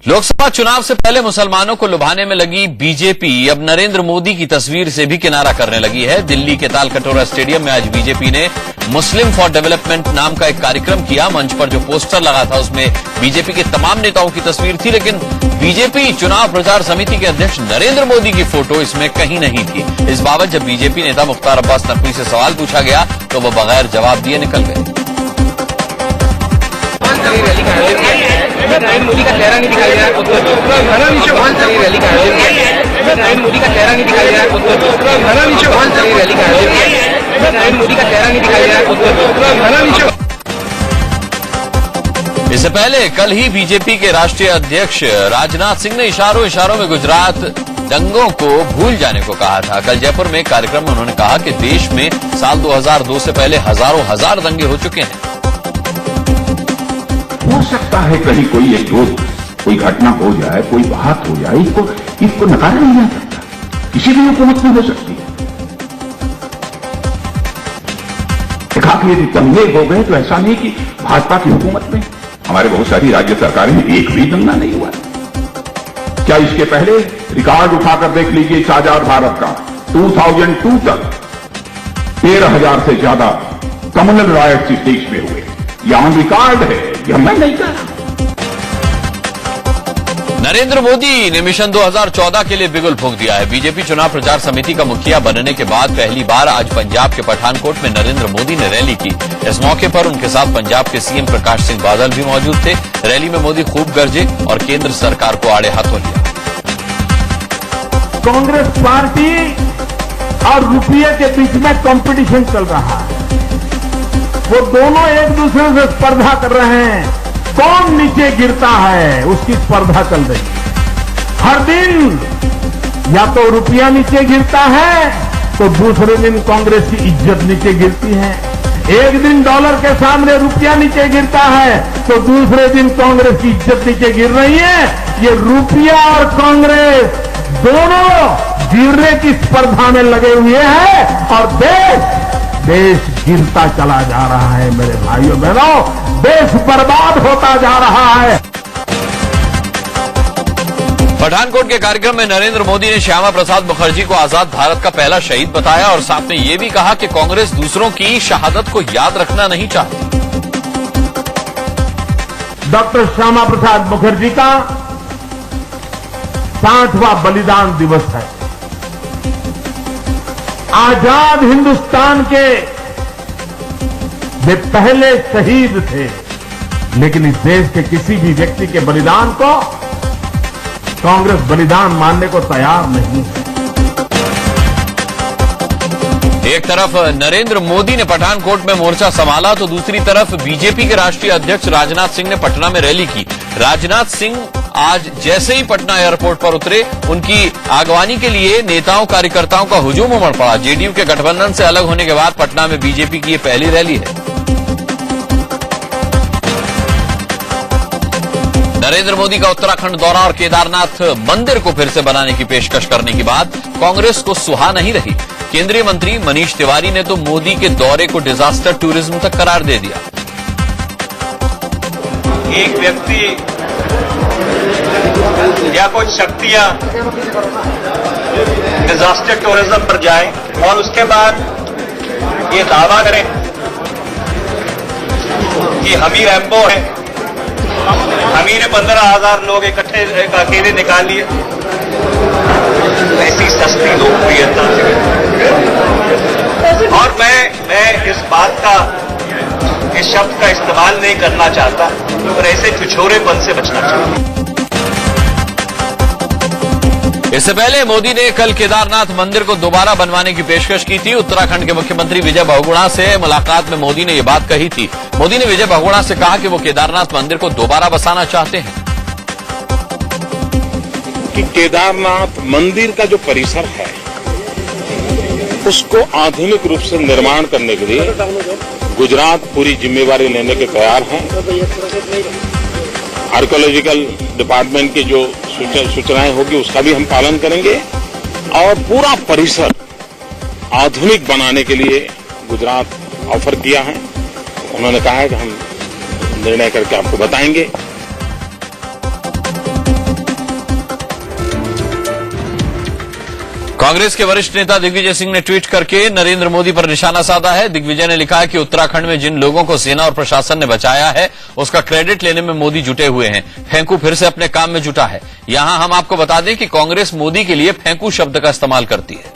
लोकसभा चुनाव से पहले मुसलमानों को लुभाने में लगी बीजेपी अब नरेंद्र मोदी की तस्वीर से भी किनारा करने लगी है। दिल्ली के तालकटोरा स्टेडियम में आज बीजेपी ने मुस्लिम फॉर डेवलपमेंट नाम का एक कार्यक्रम किया। मंच पर जो पोस्टर लगा था उसमें बीजेपी के तमाम नेताओं की तस्वीर थी, लेकिन बीजेपी चुनाव प्रचार समिति के अध्यक्ष नरेंद्र मोदी की फोटो इसमें कहीं नहीं थी। इस बाबत जब बीजेपी नेता मुख्तार अब्बास नकवी से सवाल पूछा गया तो वो बगैर जवाब दिए निकल गए। नरेंद्र मोदी का चेहरा नहीं दिखाई दे रहा है, रैली का नरेंद्र मोदी का चेहरा नहीं दिखाई दे रहा है, रैली का नरेंद्र मोदी का चेहरा नहीं दिखाई दे रहा है। इससे पहले कल ही बीजेपी के राष्ट्रीय अध्यक्ष राजनाथ सिंह ने इशारों में गुजरात दंगों को भूल जाने को कहा था। कल जयपुर में एक कार्यक्रम में उन्होंने कहा कि देश में साल 2002 से पहले हजार दंगे हो चुके हैं। हो सकता है कहीं कोई एक रोज कोई घटना हो जाए, कोई बात हो जाए, इसको नकारा नहीं जा सकता। किसी भी हुकूमत में हो सकती है। देखा कि यदि दंगे हो गए तो ऐसा नहीं कि भाजपा की हुकूमत में हमारे बहुत सारी राज्य सरकारें में एक भी दंगा नहीं हुआ। क्या इसके पहले रिकॉर्ड उठाकर देख लीजिए, आजाद भारत का 2002 तक 13,000 से ज्यादा कम्युनल राइट्स इस देश में हुए। यहां रिकॉर्ड है, यह मैं नहीं कह रहा। नरेंद्र मोदी ने मिशन 2014 के लिए बिगुल फूंक दिया है। बीजेपी चुनाव प्रचार समिति का मुखिया बनने के बाद पहली बार आज पंजाब के पठानकोट में नरेंद्र मोदी ने रैली की। इस मौके पर उनके साथ पंजाब के सीएम प्रकाश सिंह बादल भी मौजूद थे। रैली में मोदी खूब गरजे और केंद्र सरकार को आड़े हाथों लिया। कांग्रेस पार्टी और रुपये के बीच में कंपटीशन चल रहा है। वो दोनों एक दूसरे से स्पर्धा कर रहे हैं। कौन नीचे गिरता है उसकी स्पर्धा चल रही है। हर दिन या तो रुपया नीचे गिरता है तो दूसरे दिन कांग्रेस की इज्जत नीचे गिरती है। एक दिन डॉलर के सामने रुपया नीचे गिरता है तो दूसरे दिन कांग्रेस की इज्जत नीचे गिर रही है। ये रुपया और कांग्रेस दोनों गिरने की स्पर्धा में लगे हुए हैं और देश गिरता चला जा रहा है। मेरे भाइयों बहनों, देश बर्बाद होता जा रहा है। पठानकोट के कार्यक्रम में नरेंद्र मोदी ने श्यामा प्रसाद मुखर्जी को आजाद भारत का पहला शहीद बताया और साथ में ये भी कहा कि कांग्रेस दूसरों की शहादत को याद रखना नहीं चाहती। डॉक्टर श्यामा प्रसाद मुखर्जी का 60वां बलिदान दिवस है। आजाद हिंदुस्तान के वे पहले शहीद थे, लेकिन इस देश के किसी भी व्यक्ति के बलिदान को कांग्रेस बलिदान मानने को तैयार नहीं है। एक तरफ नरेंद्र मोदी ने पठानकोट में मोर्चा संभाला तो दूसरी तरफ बीजेपी के राष्ट्रीय अध्यक्ष राजनाथ सिंह ने पटना में रैली की। राजनाथ सिंह आज जैसे ही पटना एयरपोर्ट पर उतरे, उनकी आगवानी के लिए नेताओं कार्यकर्ताओं का हुजूम उमड़ पड़ा। जेडीयू के गठबंधन से अलग होने के बाद पटना में बीजेपी की ये पहली रैली है। नरेंद्र मोदी का उत्तराखंड दौरा और केदारनाथ मंदिर को फिर से बनाने की पेशकश करने की बात कांग्रेस को सुहा नहीं रही। केंद्रीय मंत्री मनीष तिवारी ने तो मोदी के दौरे को डिजास्टर टूरिज्म तक करार दे दिया। एक व्यक्ति या कुछ शक्तियां डिजास्टर टूरिज्म पर जाएं और उसके बाद ये दावा करें कि हम ही रैम्बो हैं, हम ही ने 15,000 लोग इकट्ठे अकेले निकाल लिए। ऐसी सस्ती लोकप्रियता और मैं इस बात का, इस शब्द का इस्तेमाल नहीं करना चाहता और ऐसे छुछोरेपन से बचना चाहता। इससे पहले मोदी ने कल केदारनाथ मंदिर को दोबारा बनवाने की पेशकश की थी। उत्तराखंड के मुख्यमंत्री विजय बहुगुणा से मुलाकात में मोदी ने ये बात कही थी। मोदी ने विजय बहुगुणा से कहा कि वो केदारनाथ मंदिर को दोबारा बसाना चाहते हैं। कि केदारनाथ मंदिर का जो परिसर है उसको आधुनिक रूप से निर्माण करने के लिए गुजरात पूरी जिम्मेवारी लेने के तैयार है। आर्कियोलॉजिकल डिपार्टमेंट की जो सूचनाएं होगी उसका भी हम पालन करेंगे और पूरा परिसर आधुनिक बनाने के लिए गुजरात ऑफर किया है। उन्होंने कहा है कि हम निर्णय करके आपको बताएंगे। कांग्रेस के वरिष्ठ नेता दिग्विजय सिंह ने ट्वीट करके नरेंद्र मोदी पर निशाना साधा है। दिग्विजय ने लिखा है कि उत्तराखंड में जिन लोगों को सेना और प्रशासन ने बचाया है उसका क्रेडिट लेने में मोदी जुटे हुए हैं। फेंकू फिर से अपने काम में जुटा है। यहां हम आपको बता दें कि कांग्रेस मोदी के लिए फेंकू शब्द का इस्तेमाल करती है।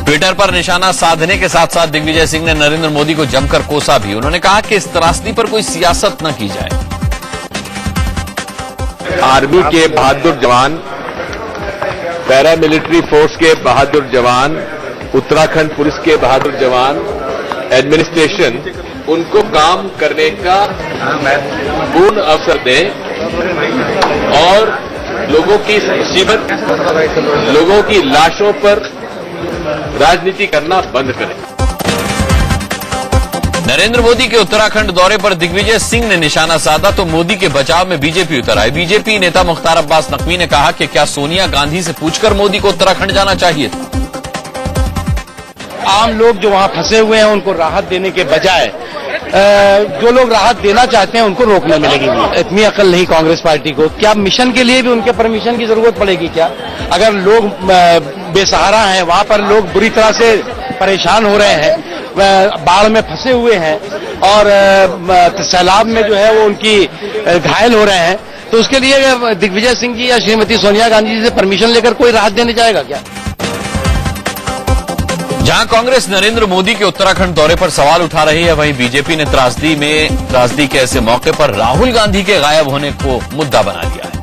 ट्विटर पर निशाना साधने के साथ साथ दिग्विजय सिंह ने नरेंद्र मोदी को जमकर कोसा भी। उन्होंने कहा कि इस त्रासदी पर कोई सियासत न की जाए। आर्मी के बहादुर जवान, पैरामिलिट्री फोर्स के बहादुर जवान, उत्तराखंड पुलिस के बहादुर जवान, एडमिनिस्ट्रेशन उनको काम करने का पूर्ण अवसर दें और लोगों की मुसीबत, लोगों की लाशों पर राजनीति करना बंद करें। नरेंद्र मोदी के उत्तराखंड दौरे पर दिग्विजय सिंह ने निशाना साधा तो मोदी के बचाव में बीजेपी उतर आई। बीजेपी नेता मुख्तार अब्बास नकवी ने कहा कि क्या सोनिया गांधी से पूछकर मोदी को उत्तराखंड जाना चाहिए था। आम लोग जो वहां फंसे हुए हैं उनको राहत देने के बजाय जो लोग राहत देना चाहते हैं उनको रोकने मिलेगी। इतनी अकल नहीं कांग्रेस पार्टी को। क्या मिशन के लिए भी उनके परमिशन की जरूरत पड़ेगी क्या? अगर लोग बेसहारा हैं, वहां पर लोग बुरी तरह से परेशान हो रहे हैं, बाढ़ में फंसे हुए हैं और सैलाब में जो है वो उनकी घायल हो रहे हैं, तो उसके लिए दिग्विजय सिंह जी या श्रीमती सोनिया गांधी जी से परमिशन लेकर कोई राहत देने जाएगा क्या? जहां कांग्रेस नरेंद्र मोदी के उत्तराखंड दौरे पर सवाल उठा रही है, वहीं बीजेपी ने त्रासदी के ऐसे मौके पर राहुल गांधी के गायब होने को मुद्दा बना लिया है।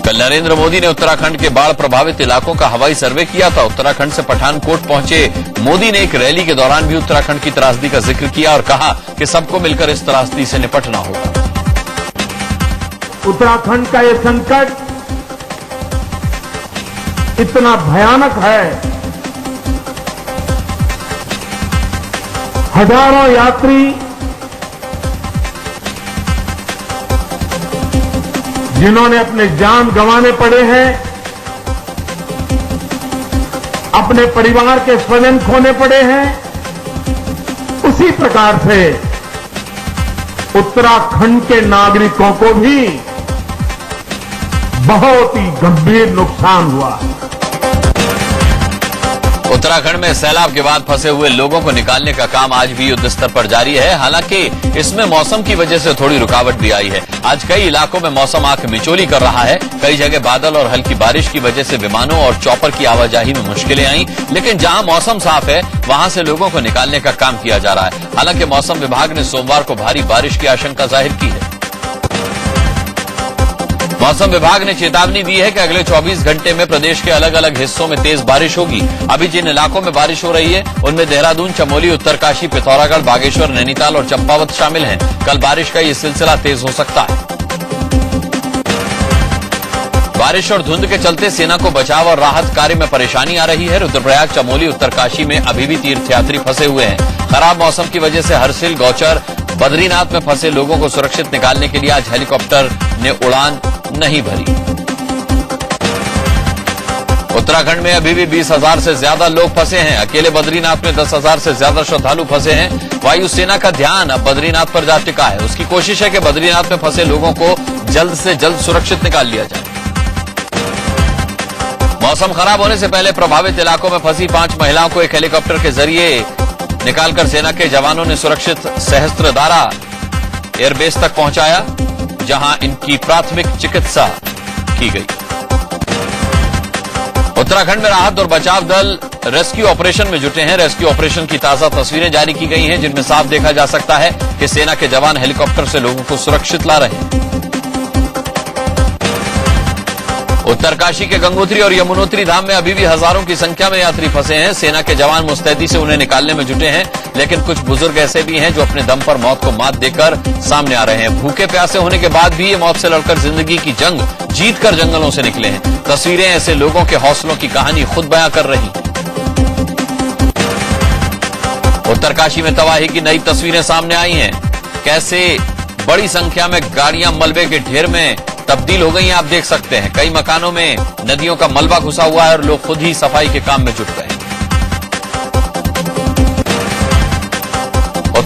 कल नरेंद्र मोदी ने उत्तराखंड के बाढ़ प्रभावित इलाकों का हवाई सर्वे किया था। उत्तराखंड से पठानकोट पहुंचे मोदी ने एक रैली के दौरान भी उत्तराखंड की त्रासदी का जिक्र किया और कहा कि सबको मिलकर इस त्रासदी से निपटना होगा। उत्तराखंड का ये संकट इतना भयानक है, हजारों यात्री जिन्होंने अपने जान गंवाने पड़े हैं, अपने परिवार के स्वजन खोने पड़े हैं, उसी प्रकार से उत्तराखंड के नागरिकों को भी बहुत ही गंभीर नुकसान हुआ। उत्तराखंड में सैलाब के बाद फंसे हुए लोगों को निकालने का काम आज भी युद्ध स्तर पर जारी है। हालांकि इसमें मौसम की वजह से थोड़ी रुकावट भी आई है। आज कई इलाकों में मौसम आंख मिचौली कर रहा है। कई जगह बादल और हल्की बारिश की वजह से विमानों और चॉपर की आवाजाही में मुश्किलें आई, लेकिन जहां मौसम साफ है वहां से लोगों को निकालने का काम किया जा रहा है। हालांकि मौसम विभाग ने सोमवार को भारी बारिश की आशंका जाहिर की है। मौसम विभाग ने चेतावनी दी है कि अगले 24 घंटे में प्रदेश के अलग अलग हिस्सों में तेज बारिश होगी। अभी जिन इलाकों में बारिश हो रही है उनमें देहरादून, चमोली, उत्तरकाशी, पिथौरागढ़, बागेश्वर, नैनीताल और चंपावत शामिल हैं। कल बारिश का ये सिलसिला तेज हो सकता है। बारिश और धुंध के चलते सेना को बचाव और राहत कार्य में परेशानी आ रही है। रुद्रप्रयाग, चमोली, उत्तरकाशी में अभी भी तीर्थयात्री फंसे हुए हैं। खराब मौसम की वजह से हरसिल, गौचर, बद्रीनाथ में फंसे लोगों को सुरक्षित निकालने के लिए आज हेलीकॉप्टर ने उड़ान नहीं भरी। उत्तराखंड में अभी भी 20,000 से ज्यादा लोग फंसे हैं। अकेले बद्रीनाथ में 10,000 से ज्यादा श्रद्धालु फंसे हैं। वायुसेना का ध्यान अब बद्रीनाथ पर जा टिका है। उसकी कोशिश है कि बद्रीनाथ में फंसे लोगों को जल्द से जल्द सुरक्षित निकाल लिया जाए। मौसम खराब होने से पहले प्रभावित इलाकों में फंसी 5 महिलाओं को एक हेलीकॉप्टर के जरिए निकालकर सेना के जवानों ने सुरक्षित सहस्त्रधारा एयरबेस तक पहुंचाया, जहां इनकी प्राथमिक चिकित्सा की गई। उत्तराखंड में राहत और बचाव दल रेस्क्यू ऑपरेशन में जुटे हैं। रेस्क्यू ऑपरेशन की ताजा तस्वीरें जारी की गई हैं, जिनमें साफ देखा जा सकता है कि सेना के जवान हेलीकॉप्टर से लोगों को सुरक्षित ला रहे हैं। उत्तरकाशी के गंगोत्री और यमुनोत्री धाम में अभी भी हजारों की संख्या में यात्री फंसे हैं। सेना के जवान मुस्तैदी से उन्हें निकालने में जुटे हैं, लेकिन कुछ बुजुर्ग ऐसे भी हैं जो अपने दम पर मौत को मात देकर सामने आ रहे हैं। भूखे प्यासे होने के बाद भी ये मौत से लड़कर जिंदगी की जंग जीतकर जंगलों से निकले हैं। तस्वीरें ऐसे लोगों के हौसलों की कहानी खुद बयां कर रही हैं। उत्तरकाशी में तबाही की नई तस्वीरें सामने आई हैं। कैसे बड़ी संख्या में गाड़ियां मलबे के ढेर में तब्दील हो गई हैं, आप देख सकते हैं। कई मकानों में नदियों का मलबा घुसा हुआ है और लोग खुद ही सफाई के काम में जुट गए।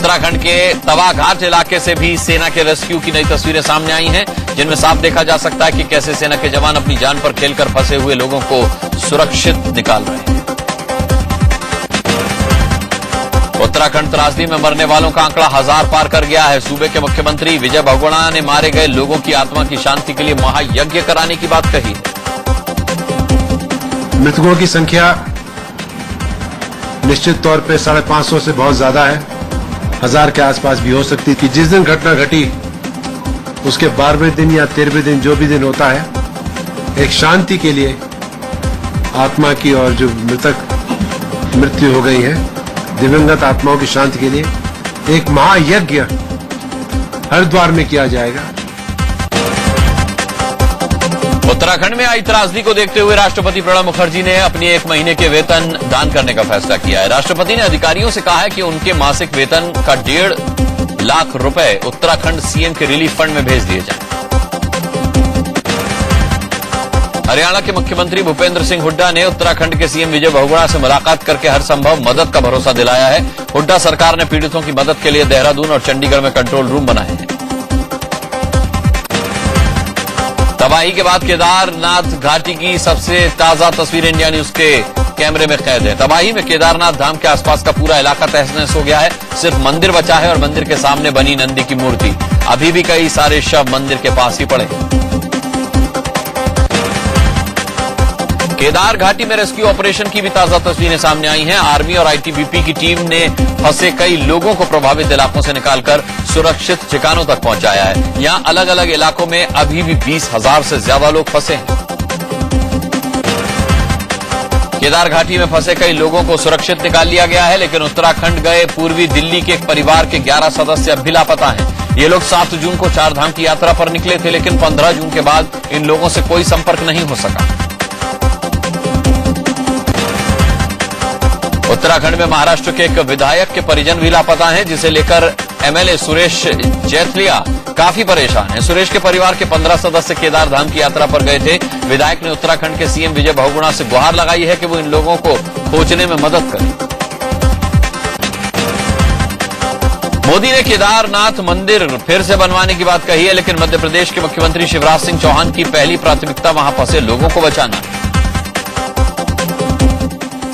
उत्तराखंड के तवा घाट इलाके से भी सेना के रेस्क्यू की नई तस्वीरें सामने आई हैं, जिनमें साफ देखा जा सकता है कि कैसे सेना के जवान अपनी जान पर खेलकर फंसे हुए लोगों को सुरक्षित निकाल रहे हैं। उत्तराखंड त्रासदी में मरने वालों का आंकड़ा 1000 पार कर गया है। सूबे के मुख्यमंत्री विजय बहुगुणा ने मारे गए लोगों की आत्मा की शांति के लिए महायज्ञ कराने की बात कही। मृतकों की संख्या निश्चित तौर पे 550 से बहुत ज्यादा है, 1000 के आसपास भी हो सकती कि जिस दिन घटना घटी उसके 12वें दिन या 13वें दिन जो भी दिन होता है, एक शांति के लिए आत्मा की और जो मृत्यु हो गई है दिवंगत आत्माओं की शांति के लिए एक महायज्ञ हरिद्वार में किया जाएगा। उत्तराखंड में आई त्रासदी को देखते हुए राष्ट्रपति प्रणब मुखर्जी ने अपनी 1 महीने के वेतन दान करने का फैसला किया है। राष्ट्रपति ने अधिकारियों से कहा है कि उनके मासिक वेतन का 1.5 लाख रुपए उत्तराखंड सीएम के रिलीफ फंड में भेज दिए जाएं। हरियाणा के मुख्यमंत्री भूपेंद्र सिंह हुड्डा ने उत्तराखंड के सीएम विजय बहुगुणा से मुलाकात करके हर संभव मदद का भरोसा दिलाया है। हुड्डा सरकार ने पीड़ितों की मदद के लिए देहरादून और चंडीगढ़ में कंट्रोल रूम बनाए हैं। तबाही के बाद केदारनाथ घाटी की सबसे ताजा तस्वीर इंडिया न्यूज के कैमरे में कैद है। तबाही में केदारनाथ धाम के आसपास का पूरा इलाका तहस-नहस हो गया है। सिर्फ मंदिर बचा है और मंदिर के सामने बनी नंदी की मूर्ति। अभी भी कई सारे शव मंदिर के पास ही पड़े हैं। केदार घाटी में रेस्क्यू ऑपरेशन की भी ताजा तस्वीरें सामने आई हैं। आर्मी और आईटीबीपी की टीम ने फंसे कई लोगों को प्रभावित इलाकों से निकालकर सुरक्षित ठिकानों तक पहुंचाया है। यहां अलग अलग इलाकों में अभी भी 20,000 से ज्यादा लोग फंसे हैं। केदार घाटी में फंसे कई लोगों को सुरक्षित निकाल लिया गया है, लेकिन उत्तराखंड गए पूर्वी दिल्ली के एक परिवार के 11 सदस्य अब भी लापता हैं। ये लोग 7 जून को 4 धाम की यात्रा पर निकले थे, लेकिन 15 जून के बाद इन लोगों से कोई संपर्क नहीं हो सका। उत्तराखंड में महाराष्ट्र के एक विधायक के परिजन भी लापता हैं, जिसे लेकर एमएलए सुरेश जैतलिया काफी परेशान हैं। सुरेश के परिवार के 15 सदस्य केदार धाम की यात्रा पर गए थे। विधायक ने उत्तराखंड के सीएम विजय बहुगुणा से गुहार लगाई है कि वो इन लोगों को खोजने में मदद करें। मोदी ने केदारनाथ मंदिर फिर से बनवाने की बात कही है, लेकिन मध्य प्रदेश के मुख्यमंत्री शिवराज सिंह चौहान की पहली प्राथमिकता वहां फंसे लोगों को बचाना है।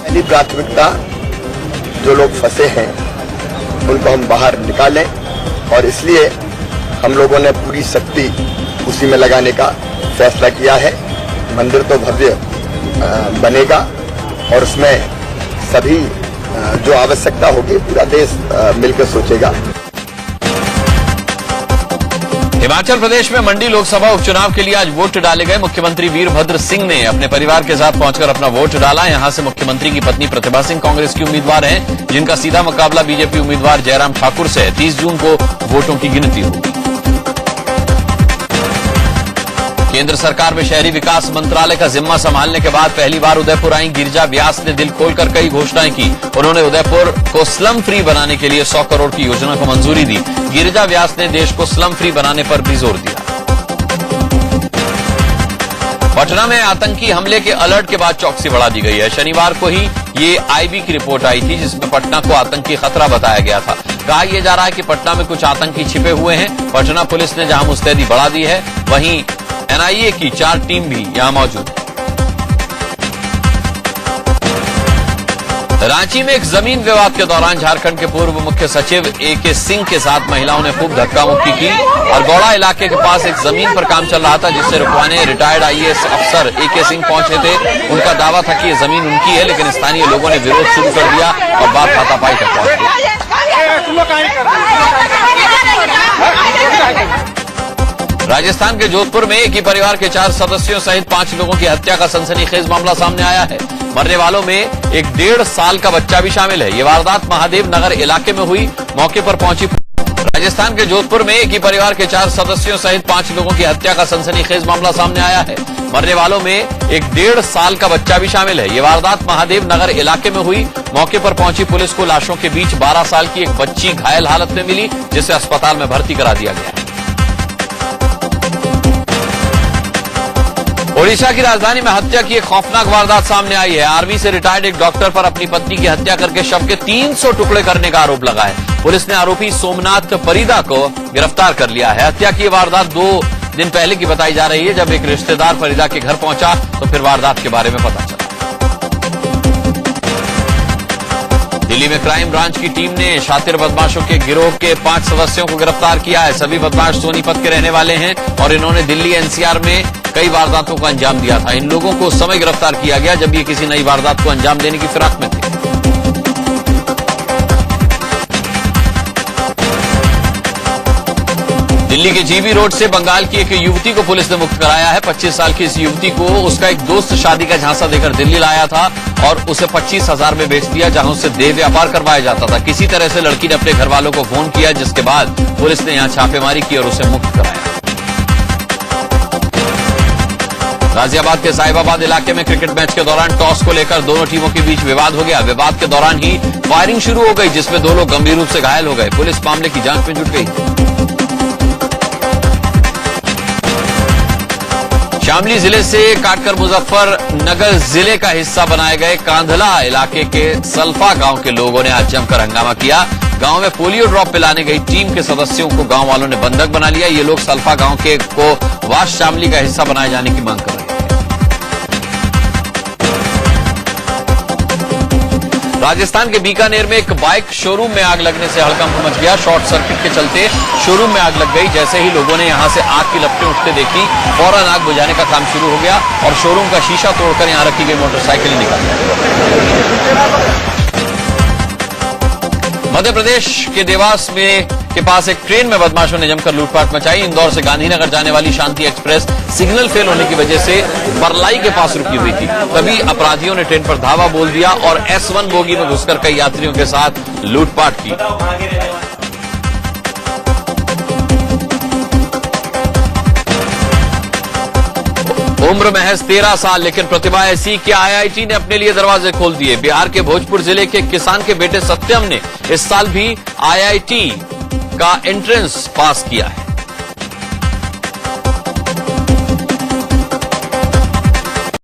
पहली प्राथमिकता जो लोग फंसे हैं उनको हम बाहर निकालें, और इसलिए हम लोगों ने पूरी शक्ति उसी में लगाने का फैसला किया है। मंदिर तो भव्य बनेगा और उसमें सभी जो आवश्यकता होगी पूरा देश मिलकर सोचेगा। हिमाचल प्रदेश में मंडी लोकसभा उपचुनाव के लिए आज वोट डाले गए। मुख्यमंत्री वीरभद्र सिंह ने अपने परिवार के साथ पहुंचकर अपना वोट डाला। यहां से मुख्यमंत्री की पत्नी प्रतिभा सिंह कांग्रेस की उम्मीदवार हैं, जिनका सीधा मुकाबला बीजेपी उम्मीदवार जयराम ठाकुर से है। 30 जून को वोटों की गिनती होगी। केंद्र सरकार में शहरी विकास मंत्रालय का जिम्मा संभालने के बाद पहली बार उदयपुर आई गिरिजा व्यास ने दिल खोलकर कई घोषणाएं की। उन्होंने उदयपुर को स्लम फ्री बनाने के लिए 100 करोड़ की योजना को मंजूरी दी। गिरिजा व्यास ने देश को स्लम फ्री बनाने पर भी जोर दिया। पटना में आतंकी हमले के अलर्ट के बाद चौकसी बढ़ा दी गई है। शनिवार को ही ये आईबी की रिपोर्ट आई थी, जिसमें पटना को आतंकी खतरा बताया गया था। कहा यह जा रहा है कि पटना में कुछ आतंकी छिपे हुए हैं। पटना पुलिस ने जहां मुस्तैदी बढ़ा दी है, वहीं एनआईए की 4 टीम भी यहां मौजूद है। रांची में एक जमीन विवाद के दौरान झारखंड के पूर्व मुख्य सचिव एके सिंह के साथ महिलाओं ने खूब धक्का मुक्की की और गौड़ा इलाके के पास एक जमीन पर काम चल रहा था, जिससे रुकवाने रिटायर्ड आईएएस अफसर एके सिंह पहुंचे थे। उनका दावा था कि यह जमीन उनकी है, लेकिन स्थानीय लोगों ने विरोध शुरू कर दिया और बात हाथापाई तक पहुंच गई। राजस्थान के जोधपुर में एक ही परिवार के 4 सदस्यों सहित 5 लोगों की हत्या का सनसनीखेज मामला सामने आया है। मरने वालों में एक 1.5 साल का बच्चा भी शामिल है। ये वारदात महादेव नगर इलाके में हुई। मौके पर पहुंची राजस्थान के जोधपुर में एक ही परिवार के 4 सदस्यों सहित 5 लोगों की हत्या का सनसनीखेज मामला सामने आया है। मरने वालों में एक 1.5 साल का बच्चा भी शामिल है। ये वारदात महादेव नगर इलाके में हुई। मौके पर पहुंची पुलिस को लाशों के बीच 12 साल की एक बच्ची घायल हालत में मिली, जिसे अस्पताल में भर्ती करा दिया गया। ओडिशा की राजधानी में हत्या की एक खौफनाक वारदात सामने आई है। आर्मी से रिटायर्ड एक डॉक्टर पर अपनी पत्नी की हत्या करके शव के 300 टुकड़े करने का आरोप लगा है। पुलिस ने आरोपी सोमनाथ परिदा को गिरफ्तार कर लिया है। हत्या की वारदात 2 दिन पहले की बताई जा रही है। जब एक रिश्तेदार परिदा के घर पहुंचा तो फिर वारदात के बारे में पता चला। दिल्ली में क्राइम ब्रांच की टीम ने शातिर बदमाशों के गिरोह के 5 सदस्यों को गिरफ्तार किया है। सभी बदमाश सोनीपत के रहने वाले हैं और इन्होंने दिल्ली एनसीआर में कई वारदातों को अंजाम दिया था। इन लोगों को उस समय गिरफ्तार किया गया जब ये किसी नई वारदात को अंजाम देने की फिराक में थे। दिल्ली के जीबी रोड से बंगाल की एक युवती को पुलिस ने मुक्त कराया है। 25 साल की इस युवती को उसका एक दोस्त शादी का झांसा देकर दिल्ली लाया था और उसे 25,000 में बेच दिया, जहां उससे देह व्यापार करवाया जाता था। किसी तरह से लड़की ने अपने घर वालों को फोन किया, जिसके बाद पुलिस ने यहां छापेमारी की और उसे मुक्त कराया। गाजियाबाद के साहिबाबाद इलाके में क्रिकेट मैच के दौरान टॉस को लेकर दोनों टीमों के बीच विवाद हो गया। विवाद के दौरान ही फायरिंग शुरू हो गई, जिसमें 2 लोग गंभीर रूप से घायल हो गए। पुलिस मामले की जांच में जुट गई। शामली जिले से काटकर मुजफ्फरनगर जिले का हिस्सा बनाए गए कांधला इलाके के सल्फा गांव के लोगों ने आज जमकर हंगामा किया। गांव में पोलियो ड्रॉप पिलाने गई टीम के सदस्यों को गांव वालों ने बंधक बना लिया। ये लोग सल्फा गांव के को वाश शामली का हिस्सा बनाए जाने की मांग कर रहे हैं। राजस्थान के बीकानेर में एक बाइक शोरूम में आग लगने से हड़कंप मच गया। शॉर्ट सर्किट के चलते शोरूम में आग लग गई। जैसे ही लोगों ने यहां से आग की लपटें उठते देखी, फौरन आग बुझाने का काम शुरू हो गया और शोरूम का शीशा तोड़कर यहां रखी गई मोटरसाइकिल निकाल ली। मध्य प्रदेश के देवास में के पास एक ट्रेन में बदमाशों ने जमकर लूटपाट मचाई। इंदौर से गांधीनगर जाने वाली शांति एक्सप्रेस सिग्नल फेल होने की वजह से बरलाई के पास रुकी हुई थी। तभी अपराधियों ने ट्रेन पर धावा बोल दिया और S1 बोगी में घुसकर कई यात्रियों के साथ लूटपाट की। उम्र महज 13 साल, लेकिन प्रतिभा ऐसी कि IIT ने अपने लिए दरवाजे खोल दिए। बिहार के भोजपुर जिले के किसान के बेटे सत्यम ने इस साल भी IIT का एंट्रेंस पास किया है।